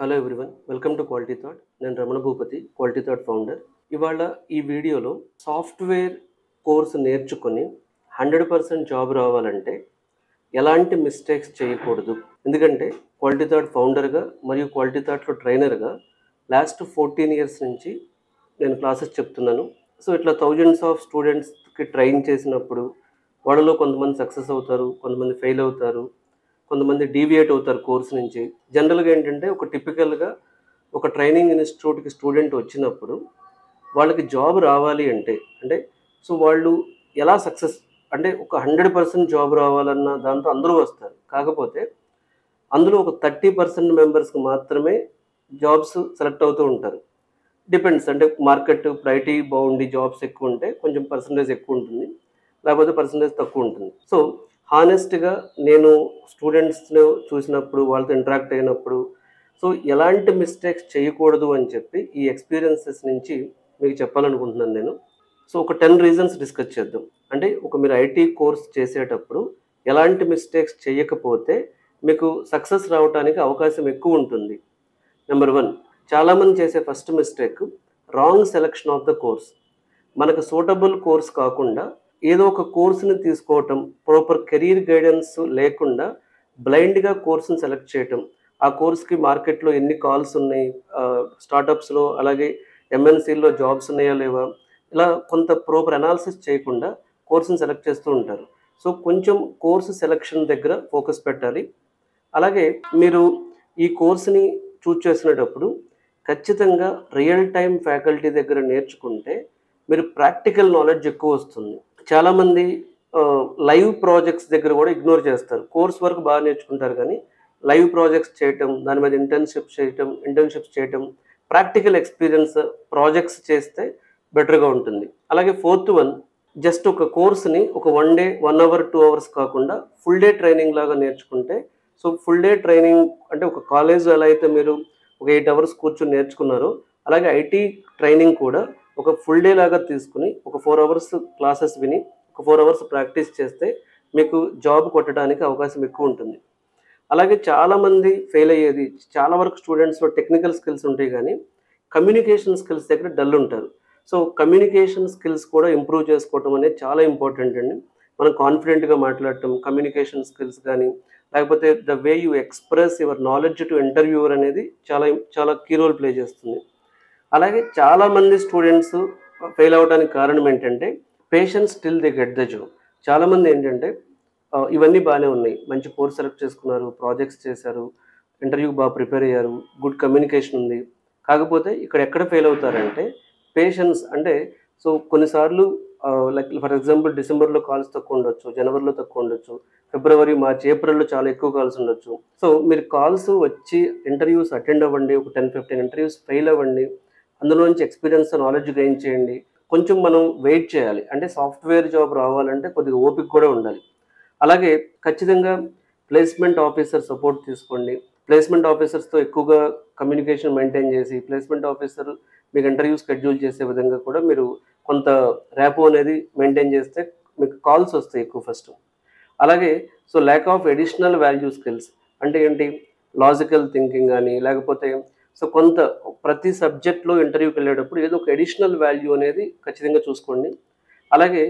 Hello everyone, welcome to Quality Thought. నేను Ramana Bhupathi, Quality Thought founder. ఇవాళ ఈ వీడియోలో సాఫ్ట్వేర్ కోర్సు నేర్చుకొని 100% జాబ్ రావాలంటే ఎలాంటి మిస్టేక్స్ చేయకూడదు. ఎందుకంటే క్వాలిటీ థాట్ ఫౌండర్గా మరియు క్వాలిటీ థాట్లో ట్రైనర్గా లాస్ట్ 14 ఇయర్స్ నుంచి నేను క్లాసెస్ చెప్తున్నాను. సో ఇట్లా థౌజండ్స్ ఆఫ్ స్టూడెంట్స్కి ట్రైన్ చేసినప్పుడు వాళ్ళలో కొంతమంది సక్సెస్ అవుతారు, కొంతమంది ఫెయిల్ అవుతారు, కొంతమంది డీవియేట్ అవుతారు కోర్స్ నుంచి. జనరల్గా ఏంటంటే ఒక టిపికల్గా ఒక ట్రైనింగ్ ఇన్స్టిట్యూట్కి స్టూడెంట్ వచ్చినప్పుడు వాళ్ళకి జాబ్ రావాలి అంటే సో వాళ్ళు ఎలా సక్సెస్ అంటే ఒక 100% జాబ్ రావాలన్న దాంతో అందరూ వస్తారు. కాకపోతే అందులో ఒక 30% మెంబర్స్కి మాత్రమే జాబ్స్ సెలెక్ట్ అవుతూ ఉంటారు. డిపెండ్స్, అంటే మార్కెట్ ఇప్పుడు ఐటీ బాగుండి జాబ్స్ ఎక్కువ ఉంటే కొంచెం పర్సంటేజ్ ఎక్కువ ఉంటుంది, లేకపోతే పర్సంటేజ్ తక్కువ ఉంటుంది. సో హానెస్ట్గా నేను స్టూడెంట్స్ను చూసినప్పుడు, వాళ్ళతో ఇంటరాక్ట్ అయినప్పుడు సో ఎలాంటి మిస్టేక్స్ చేయకూడదు అని చెప్పి ఈ ఎక్స్పీరియన్సెస్ నుంచి మీకు చెప్పాలనుకుంటున్నాను నేను. సో ఒక 10 రీజన్స్ డిస్కస్ చేద్దాం. అంటే మీరు ఐటీ కోర్స్ చేసేటప్పుడు ఎలాంటి మిస్టేక్స్ చేయకపోతే మీకు సక్సెస్ రావడానికి అవకాశం ఎక్కువ ఉంటుంది. నెంబర్ 1, చాలామంది చేసే first mistake wrong selection of the course. మనకు సూటబుల్ కోర్స్ కాకుండా ఏదో ఒక కోర్సుని తీసుకోవటం, ప్రాపర్ కెరీర్ గైడెన్స్ లేకుండా బ్లైండ్గా కోర్సుని సెలెక్ట్ చేయటం. ఆ కోర్స్కి మార్కెట్లో ఎన్ని కాల్స్ ఉన్నాయి, స్టార్టప్స్లో అలాగే ఎంఎన్సీల్లో జాబ్స్ ఉన్నాయా లేవా, ఇలా కొంత ప్రాపర్ అనాలిసిస్ చేయకుండా కోర్సుని సెలెక్ట్ చేస్తూ ఉంటారు. సో కొంచెం కోర్సు సెలెక్షన్ దగ్గర ఫోకస్ పెట్టాలి. అలాగే మీరు ఈ కోర్సుని చూజ్ చేసినప్పుడు ఖచ్చితంగా రియల్ టైం ఫ్యాకల్టీ దగ్గర నేర్చుకుంటే మీరు ప్రాక్టికల్ నాలెడ్జ్ ఎక్కువ వస్తుంది. చాలామంది లైవ్ ప్రాజెక్ట్స్ దగ్గర కూడా ఇగ్నోర్ చేస్తారు. కోర్స్ వరకు బాగా నేర్చుకుంటారు, కానీ లైవ్ ప్రాజెక్ట్స్ చేయటం, దాని మీద ఇంటర్న్షిప్స్ చేయటం, ప్రాక్టికల్ ఎక్స్పీరియన్స్ ప్రాజెక్ట్స్ చేస్తే బెటర్గా ఉంటుంది. అలాగే 4th వన్, జస్ట్ ఒక కోర్స్ని ఒక 1 డే 1 అవర్ 2 అవర్స్ కాకుండా ఫుల్ డే ట్రైనింగ్ లాగా నేర్చుకుంటే. సో ఫుల్ డే ట్రైనింగ్ అంటే ఒక కాలేజ్ ఎలా అయితే మీరు ఒక 8 అవర్స్ కూర్చొని నేర్చుకున్నారో, అలాగే ఐటీ ట్రైనింగ్ కూడా ఒక ఫుల్ డే లాగా తీసుకుని ఒక 4 అవర్స్ క్లాసెస్ విని ఒక 4 అవర్స్ ప్రాక్టీస్ చేస్తే మీకు జాబ్ కొట్టడానికి అవకాశం ఎక్కువ ఉంటుంది. అలాగే చాలామంది ఫెయిల్ అయ్యేది, చాలా వరకు స్టూడెంట్స్లో టెక్నికల్ స్కిల్స్ ఉంటాయి, కానీ కమ్యూనికేషన్ స్కిల్స్ దగ్గర డల్ ఉంటారు. సో కమ్యూనికేషన్ స్కిల్స్ కూడా ఇంప్రూవ్ చేసుకోవటం అనేది చాలా ఇంపార్టెంట్ అండి. మనం కాన్ఫిడెంట్గా మాట్లాడటం, కమ్యూనికేషన్ స్కిల్స్ కానీ, లేకపోతే the way you express your knowledge to interviewer అనేది చాలా చాలా కీ రోల్ ప్లే చేస్తుంది. అలాగే చాలామంది స్టూడెంట్స్ ఫెయిల్ అవ్వడానికి కారణం ఏంటంటే patience till they get the job. చాలామంది ఏంటంటే ఇవన్నీ బాగానే ఉన్నాయి, మంచి కోర్స్ సెలెక్ట్ చేసుకున్నారు, ప్రాజెక్ట్స్ చేశారు, ఇంటర్వ్యూకి బాగా ప్రిపేర్ అయ్యారు, గుడ్ కమ్యూనికేషన్ ఉంది. కాకపోతే ఇక్కడ ఎక్కడ ఫెయిల్ అవుతారంటే పేషెన్స్. అంటే సో కొన్నిసార్లు లైక్ ఫర్ ఎగ్జాంపుల్ డిసెంబర్లో కాల్స్ తక్కువ ఉండొచ్చు, జనవరిలో తక్కువ ఉండొచ్చు, ఫిబ్రవరి, మార్చ్, ఏప్రిల్లో చాలా ఎక్కువ కాల్స్ ఉండొచ్చు. సో మీరు కాల్స్ వచ్చి ఇంటర్వ్యూస్ అటెండ్ అవ్వండి, ఒక 10-15 ఇంటర్వ్యూస్ ఫెయిల్ అవ్వండి, అందులో నుంచి ఎక్స్పీరియన్స్ నాలెడ్జ్ గెయిన్ చేయండి. కొంచెం మనం వెయిట్ చేయాలి. అంటే సాఫ్ట్వేర్ జాబ్ రావాలంటే కొద్దిగా ఓపిక కూడా ఉండాలి. అలాగే ఖచ్చితంగా ప్లేస్మెంట్ ఆఫీసర్ సపోర్ట్ తీసుకోండి. ప్లేస్మెంట్ ఆఫీసర్స్తో ఎక్కువగా కమ్యూనికేషన్ మెయింటైన్ చేసి, ప్లేస్మెంట్ ఆఫీసర్ మీకు ఇంటర్వ్యూ షెడ్యూల్ చేసే విధంగా కూడా మీరు కొంత ర్యాపో అనేది మెయింటైన్ చేస్తే మీకు కాల్స్ వస్తాయి ఎక్కువ ఫస్ట్. అలాగే so lack of additional value skills అంటే ఏంటి, లాజికల్ థింకింగ్ కానీ, లేకపోతే సో కొంత ప్రతి సబ్జెక్ట్లో ఇంటర్వ్యూకి వెళ్ళేటప్పుడు ఏదో ఒక ఎడిషనల్ వాల్యూ అనేది ఖచ్చితంగా చూసుకోండి. అలాగే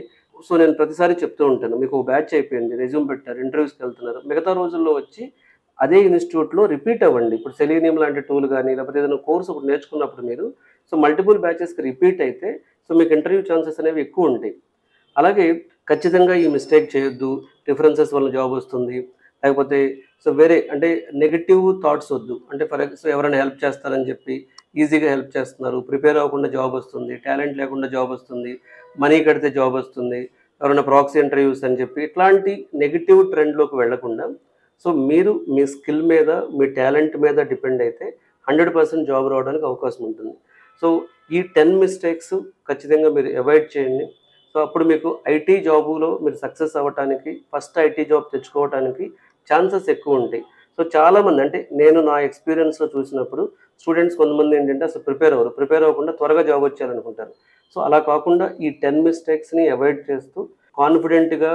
సో నేను ప్రతిసారి చెప్తూ ఉంటాను, మీకు ఒక బ్యాచ్ అయిపోయింది, రెజ్యూమ్ పెట్టారు, ఇంటర్వ్యూస్కి వెళ్తున్నారు, మిగతా రోజుల్లో వచ్చి అదే ఇన్స్టిట్యూట్లో రిపీట్ అవ్వండి. ఇప్పుడు సెలీనియం లాంటి టూల్ కానీ, లేకపోతే ఏదైనా కోర్స్ ఒకటి నేర్చుకున్నప్పుడు మీరు సో మల్టిపుల్ బ్యాచెస్కి రిపీట్ అయితే సో మీకు ఇంటర్వ్యూ ఛాన్సెస్ అనేవి ఎక్కువ ఉంటాయి. అలాగే ఖచ్చితంగా ఈ మిస్టేక్ చేయొద్దు, రిఫరెన్సెస్ వల్ల జాబ్ వస్తుంది, లేకపోతే సో వేరే అంటే నెగటివ్ థాట్స్ వద్దు. అంటే సో ఎవరైనా హెల్ప్ చేస్తారని చెప్పి ఈజీగా హెల్ప్ చేస్తున్నారు, ప్రిపేర్ అవ్వకుండా జాబ్ వస్తుంది, టాలెంట్ లేకుండా జాబ్ వస్తుంది, మనీ కడితే జాబ్ వస్తుంది, ఎవరైనా ప్రాక్సీ ఇంటర్వ్యూస్ అని చెప్పి ఇట్లాంటి నెగిటివ్ ట్రెండ్లోకి వెళ్లకుండా సో మీరు మీ స్కిల్ మీద, మీ టాలెంట్ మీద డిపెండ్ అయితే 100% జాబ్ రావడానికి అవకాశం ఉంటుంది. సో ఈ 10 మిస్టేక్స్ ఖచ్చితంగా మీరు అవాయిడ్ చేయండి. సో అప్పుడు మీకు ఐటీ జాబులో మీరు సక్సెస్ అవ్వటానికి, ఫస్ట్ ఐటీ జాబ్ తెచ్చుకోవడానికి ఛాన్సెస్ ఎక్కువ ఉంటాయి. సో చాలామంది అంటే నేను నా ఎక్స్పీరియన్స్లో చూసినప్పుడు స్టూడెంట్స్ కొంతమంది ఏంటంటే అసలు ప్రిపేర్ అవ్వకుండా త్వరగా జాబ్ వచ్చేయాలనుకుంటారు. సో అలా కాకుండా ఈ 10 మిస్టేక్స్ని అవాయిడ్ చేస్తూ కాన్ఫిడెంట్గా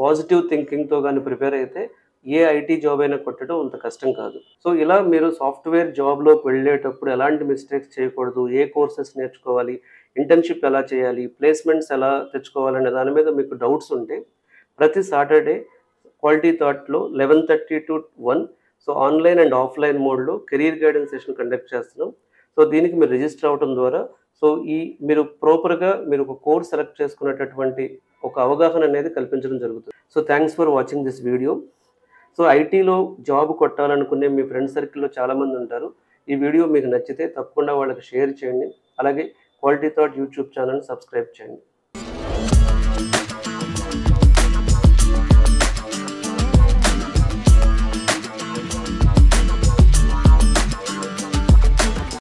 పాజిటివ్ థింకింగ్తో కానీ ప్రిపేర్ అయితే ఏ ఐటీ జాబ్ అయినా కొట్టడం అంత కష్టం కాదు. సో ఇలా మీరు సాఫ్ట్‌వేర్ జాబ్‌లోకి వెళ్ళేటప్పుడు ఎలాంటి మిస్టేక్స్ చేయకూడదు, ఏ కోర్సెస్ నేర్చుకోవాలి, ఇంటర్న్‌షిప్ ఎలా చేయాలి, ప్లేస్‌మెంట్స్ ఎలా తెచ్చుకోవాలనే దాని మీద మీకు డౌట్స్ ఉంటే ప్రతి సాటర్‌డే క్వాలిటీ థాట్‌లో 11:30 to 1 so online and offline మోడ్‌లో కెరియర్ గైడెన్స్ సెషన్ కండక్ట్ చేస్తున్నాం. సో దీనికి మీరు రిజిస్టర్ అవ్వడం ద్వారా సో మీరు ప్రాపర్‌గా మీరు ఒక కోర్స్ సెలెక్ట్ చేసుకునేటటువంటి ఒక అవగాహన అనేది కల్పించడం జరుగుతుంది. So thanks for watching this video. So ఐటీలో జాబ్ కొట్టాలనుకునే మీ ఫ్రెండ్ సర్కిల్‌లో చాలామంది ఉంటారు. ఈ వీడియో మీకు నచ్చితే తప్పకుండా వాళ్ళకి షేర్ చేయండి. అలాగే క్వాలిటీ థాట్ యూట్యూబ్ ఛానెల్‌ని సబ్స్క్రైబ్ చేయండి.